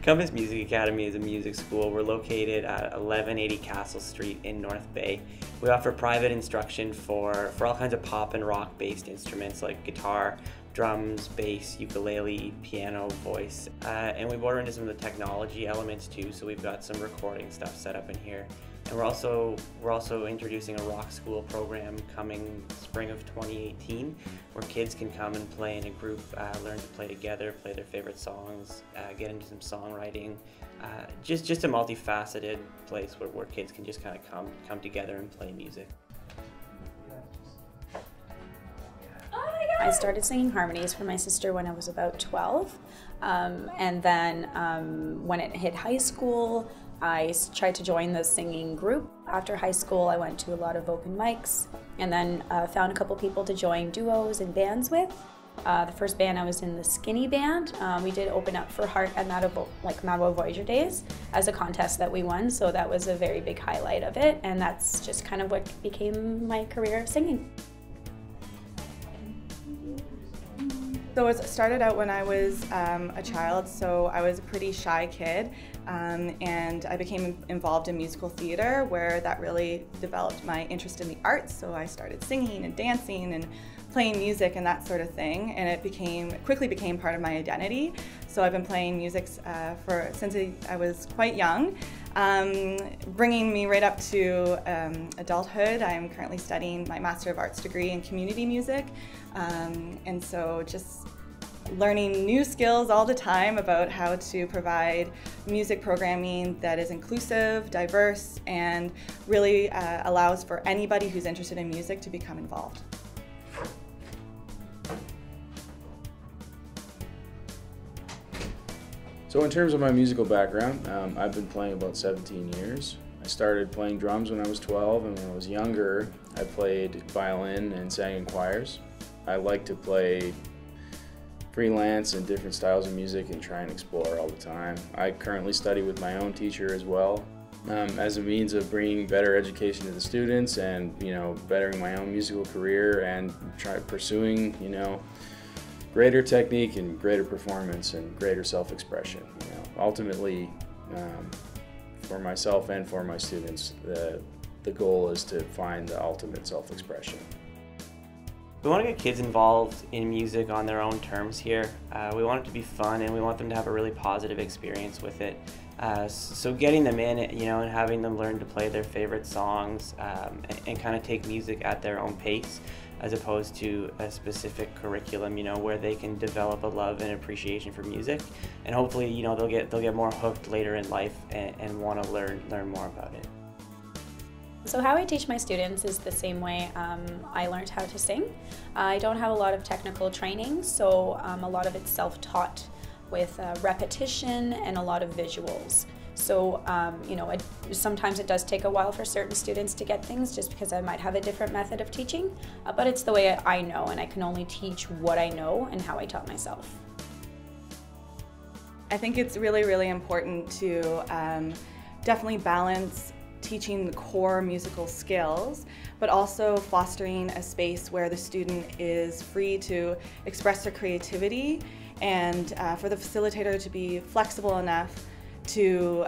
Compass Music Academy is a music school. We're located at 1180 Castle Street in North Bay. We offer private instruction for all kinds of pop and rock based instruments like guitar, drums, bass, ukulele, piano, voice, and we border into some of the technology elements too, so we've got some recording stuff set up in here. And we're also introducing a rock school program coming spring of 2018, where kids can come and play in a group, learn to play together, play their favorite songs, get into some songwriting. Just a multifaceted place where kids can just kind of come together and play music. I started singing harmonies for my sister when I was about 12, and then when it hit high school, I tried to join the singing group. After high school, I went to a lot of open mics, and then found a couple people to join duos and bands with. The first band I was in, the Skinny Band. We did open up for Heart at Madawa Voyager Days as a contest that we won, so that was a very big highlight of it, and that's just kind of what became my career of singing. So it started out when I was a child, so I was a pretty shy kid, and I became involved in musical theater, where that really developed my interest in the arts. So I started singing and dancing and playing music and that sort of thing, and it quickly became part of my identity. So I've been playing music since I was quite young, bringing me right up to adulthood. I'm currently studying my Master of Arts degree in community music, and so just learning new skills all the time about how to provide music programming that is inclusive, diverse, and really allows for anybody who's interested in music to become involved. So in terms of my musical background, I've been playing about 17 years. I started playing drums when I was 12, and when I was younger, I played violin and sang in choirs. I like to play freelance and different styles of music and try and explore all the time. I currently study with my own teacher as well, as a means of bringing better education to the students and, bettering my own musical career and pursuing, greater technique and greater performance and greater self-expression. Ultimately, for myself and for my students, the goal is to find the ultimate self-expression. We want to get kids involved in music on their own terms here. We want it to be fun, and we want them to have a really positive experience with it. So getting them in, and having them learn to play their favorite songs and kind of take music at their own pace, as opposed to a specific curriculum, where they can develop a love and appreciation for music, and hopefully, they'll get more hooked later in life and want to learn more about it. So how I teach my students is the same way I learned how to sing. I don't have a lot of technical training, so a lot of it's self-taught with repetition and a lot of visuals. So, sometimes it does take a while for certain students to get things just because I might have a different method of teaching, but it's the way I know, and I can only teach what I know and how I taught myself. I think it's really, really important to definitely balance teaching the core musical skills, but also fostering a space where the student is free to express their creativity, and for the facilitator to be flexible enough to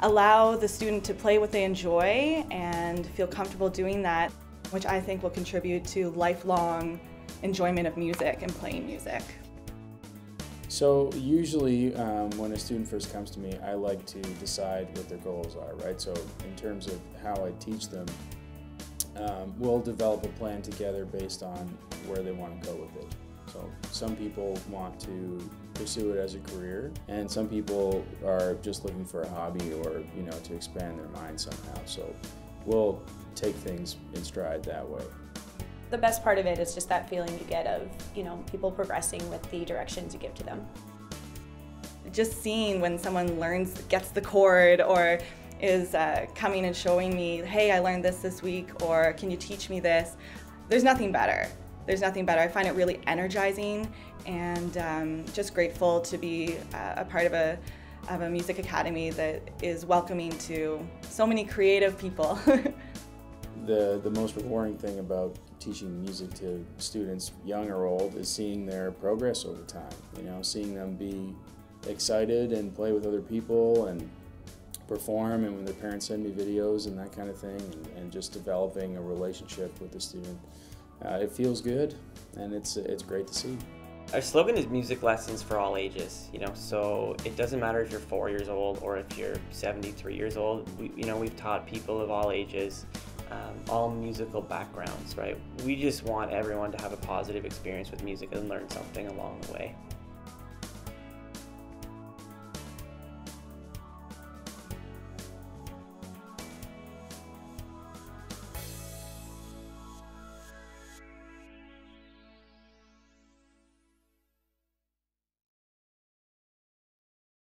allow the student to play what they enjoy and feel comfortable doing that, which I think will contribute to lifelong enjoyment of music and playing music. So usually when a student first comes to me, I like to decide what their goals are, right? So in terms of how I teach them, we'll develop a plan together based on where they want to go with it. So some people want to pursue it as a career, and some people are just looking for a hobby or, to expand their mind somehow. So we'll take things in stride that way. The best part of it is just that feeling you get of, people progressing with the directions you give to them. Just seeing when someone gets the chord, or is coming and showing me, hey, I learned this week, or can you teach me this? There's nothing better. There's nothing better. I find it really energizing, and just grateful to be a part of a music academy that is welcoming to so many creative people. The most rewarding thing about teaching music to students, young or old, is seeing their progress over time. Seeing them be excited and play with other people and perform, and when their parents send me videos and that kind of thing, and just developing a relationship with the student. It feels good, and it's great to see. Our slogan is music lessons for all ages, so it doesn't matter if you're 4 years old or if you're 73 years old. We've taught people of all ages, all musical backgrounds, right? We just want everyone to have a positive experience with music and learn something along the way.